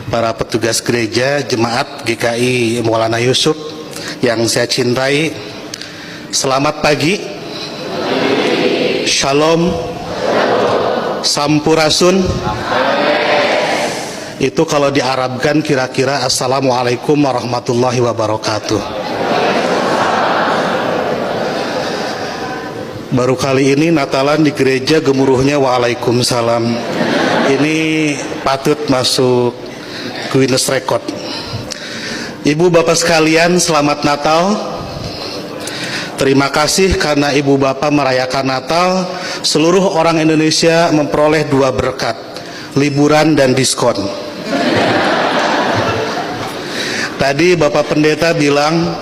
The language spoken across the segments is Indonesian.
para petugas gereja, jemaat GKI Maulana Yusuf yang saya cintai, selamat pagi, shalom, sampurasun. Itu kalau diarabkan kira-kira assalamualaikum warahmatullahi wabarakatuh. Baru kali ini Natalan di gereja gemuruhnya waalaikumsalam. Ini patut masuk Guinness Record. Ibu bapak sekalian, selamat Natal. Terima kasih karena ibu bapak merayakan Natal. Seluruh orang Indonesia memperoleh 2 berkat, liburan dan diskon. Tadi Bapak Pendeta bilang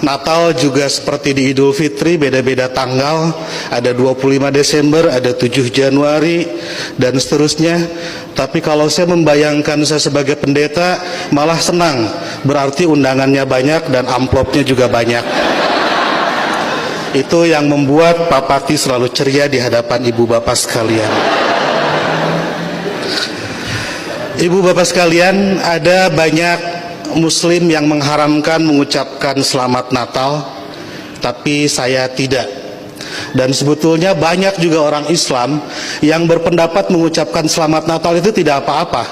Natal juga seperti di Idul Fitri, beda-beda tanggal, ada 25 Desember, ada 7 Januari, dan seterusnya. Tapi kalau saya membayangkan saya sebagai pendeta, malah senang, berarti undangannya banyak dan amplopnya juga banyak. Itu yang membuat Pak Pati selalu ceria di hadapan ibu bapak sekalian. Ibu bapak sekalian, ada banyak Muslim yang mengharamkan mengucapkan selamat Natal, tapi saya tidak. Dan sebetulnya banyak juga orang Islam yang berpendapat mengucapkan selamat Natal itu tidak apa-apa.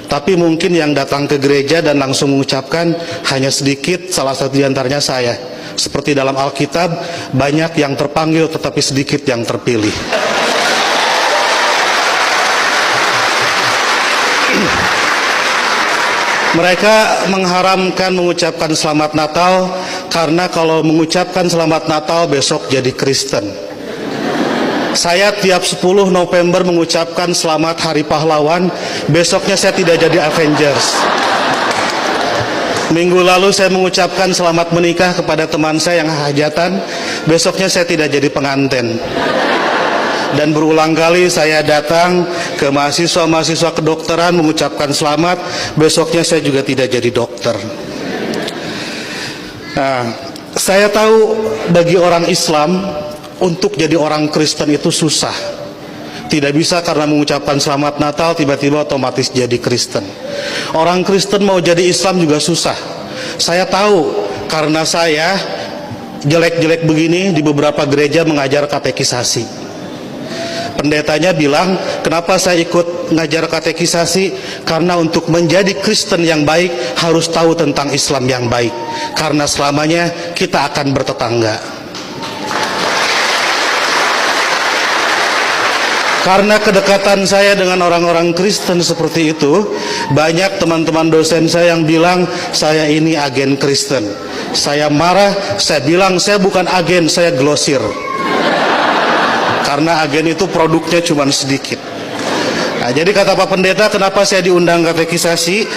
Tapi mungkin yang datang ke gereja dan langsung mengucapkan hanya sedikit, salah satu di antaranya saya. Seperti dalam Alkitab, banyak yang terpanggil tetapi sedikit yang terpilih. Mereka mengharamkan mengucapkan selamat Natal karena kalau mengucapkan selamat Natal besok jadi Kristen. Saya tiap 10 November mengucapkan selamat Hari Pahlawan, besoknya saya tidak jadi Avengers. Minggu lalu saya mengucapkan selamat menikah kepada teman saya yang hajatan, besoknya saya tidak jadi pengantin. Dan berulang kali saya datang ke mahasiswa-mahasiswa kedokteran mengucapkan selamat, besoknya saya juga tidak jadi dokter. Nah, saya tahu bagi orang Islam untuk jadi orang Kristen itu susah. Tidak bisa karena mengucapkan selamat Natal tiba-tiba otomatis jadi Kristen. Orang Kristen mau jadi Islam juga susah. Saya tahu karena saya jelek-jelek begini di beberapa gereja mengajar katekisasi. Pendetanya bilang, kenapa saya ikut ngajar katekisasi? Karena untuk menjadi Kristen yang baik harus tahu tentang Islam yang baik. Karena selamanya kita akan bertetangga. Karena kedekatan saya dengan orang-orang Kristen seperti itu, banyak teman-teman dosen saya yang bilang saya ini agen Kristen. Saya marah, saya bilang saya bukan agen, saya glosir. Karena agen itu produknya cuma sedikit. Nah, jadi kata Pak Pendeta, kenapa saya diundang katekisasi?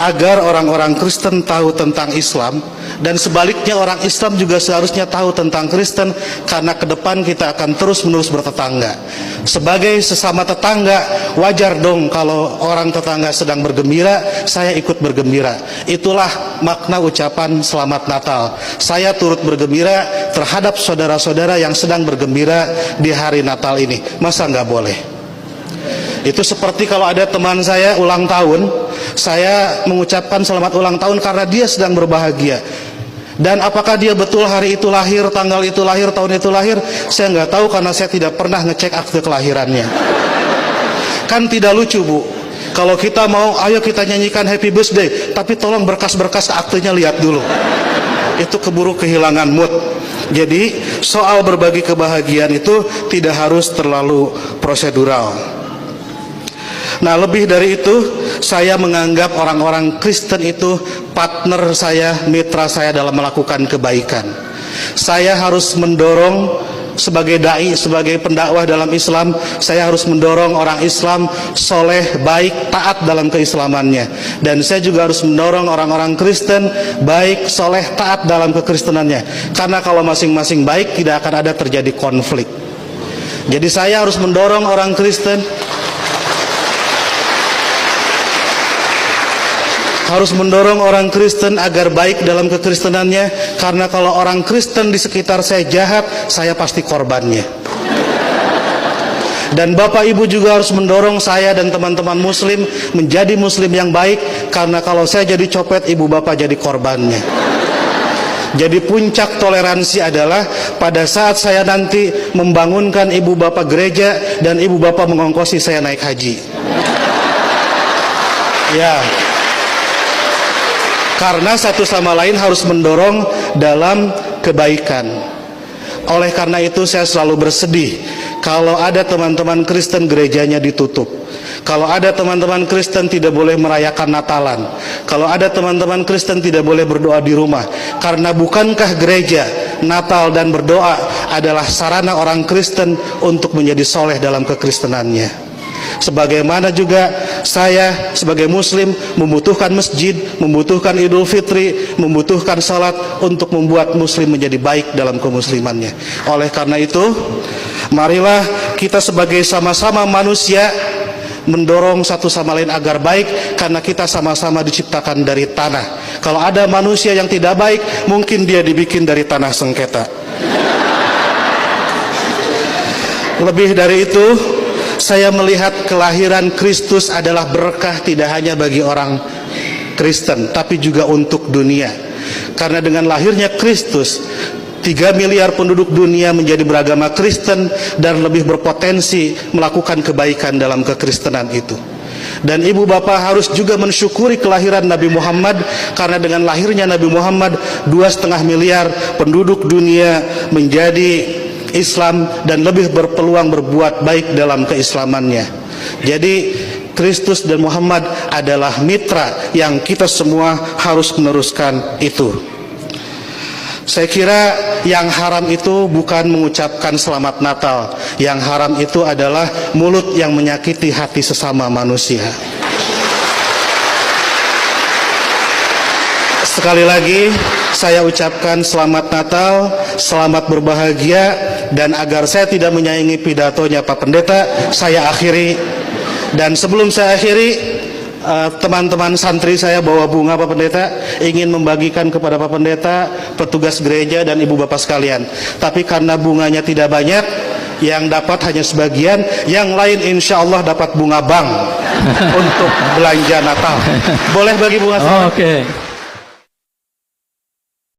Agar orang-orang Kristen tahu tentang Islam, dan sebaliknya orang Islam juga seharusnya tahu tentang Kristen, karena ke depan kita akan terus-menerus bertetangga. Sebagai sesama tetangga, wajar dong kalau orang tetangga sedang bergembira, saya ikut bergembira. Itulah makna ucapan selamat Natal. Saya turut bergembira terhadap saudara-saudara yang sedang bergembira di hari Natal ini. Masa nggak boleh? Itu seperti kalau ada teman saya ulang tahun, saya mengucapkan selamat ulang tahun karena dia sedang berbahagia. Dan apakah dia betul hari itu lahir, tanggal itu lahir, tahun itu lahir, saya nggak tahu karena saya tidak pernah ngecek akte kelahirannya. Kan tidak lucu, Bu, kalau kita mau, ayo kita nyanyikan happy birthday, tapi tolong berkas-berkas aktenya lihat dulu. Itu keburu kehilangan mood. Jadi soal berbagi kebahagiaan itu tidak harus terlalu prosedural. Nah, lebih dari itu, saya menganggap orang-orang Kristen itu partner saya, mitra saya dalam melakukan kebaikan. Saya harus mendorong sebagai dai, sebagai pendakwah dalam Islam, saya harus mendorong orang Islam soleh, baik, taat dalam keislamannya. Dan saya juga harus mendorong orang-orang Kristen baik, soleh, taat dalam kekristenannya. Karena kalau masing-masing baik, tidak akan ada terjadi konflik. Jadi saya harus mendorong orang Kristen, harus mendorong orang Kristen agar baik dalam kekristenannya, karena kalau orang Kristen di sekitar saya jahat, saya pasti korbannya. Dan Bapak Ibu juga harus mendorong saya dan teman-teman muslim menjadi muslim yang baik, karena kalau saya jadi copet, ibu bapak jadi korbannya. Jadi puncak toleransi adalah pada saat saya nanti membangunkan ibu bapak gereja dan ibu bapak mengongkosi saya naik haji. Ya, karena satu sama lain harus mendorong dalam kebaikan. Oleh karena itu saya selalu bersedih kalau ada teman-teman Kristen gerejanya ditutup, kalau ada teman-teman Kristen tidak boleh merayakan Natalan, kalau ada teman-teman Kristen tidak boleh berdoa di rumah. Karena bukankah gereja, Natal dan berdoa adalah sarana orang Kristen untuk menjadi soleh dalam kekristenannya? Sebagaimana juga saya sebagai muslim membutuhkan masjid, membutuhkan Idul Fitri, membutuhkan salat untuk membuat muslim menjadi baik dalam kemuslimannya. Oleh karena itu, marilah kita sebagai sama-sama manusia mendorong satu sama lain agar baik, karena kita sama-sama diciptakan dari tanah. Kalau ada manusia yang tidak baik, mungkin dia dibikin dari tanah sengketa. Lebih dari itu, saya melihat kelahiran Kristus adalah berkah tidak hanya bagi orang Kristen, tapi juga untuk dunia. Karena dengan lahirnya Kristus, 3 miliar penduduk dunia menjadi beragama Kristen dan lebih berpotensi melakukan kebaikan dalam kekristenan itu. Dan ibu bapak harus juga mensyukuri kelahiran Nabi Muhammad, karena dengan lahirnya Nabi Muhammad 2,5 miliar penduduk dunia menjadi Islam dan lebih berpeluang berbuat baik dalam keislamannya. Jadi Kristus dan Muhammad adalah mitra yang kita semua harus meneruskan itu. Saya kira yang haram itu bukan mengucapkan selamat Natal. Yang haram itu adalah mulut yang menyakiti hati sesama manusia. Sekali lagi saya ucapkan selamat Natal, selamat berbahagia, dan agar saya tidak menyaingi pidatonya Pak Pendeta, saya akhiri. Dan sebelum saya akhiri, teman-teman santri saya bawa bunga Pak Pendeta, ingin membagikan kepada Pak Pendeta, petugas gereja dan ibu bapak sekalian. Tapi karena bunganya tidak banyak, yang dapat hanya sebagian, yang lain insya Allah dapat bunga bank untuk belanja Natal. Boleh bagi bunga? Oke.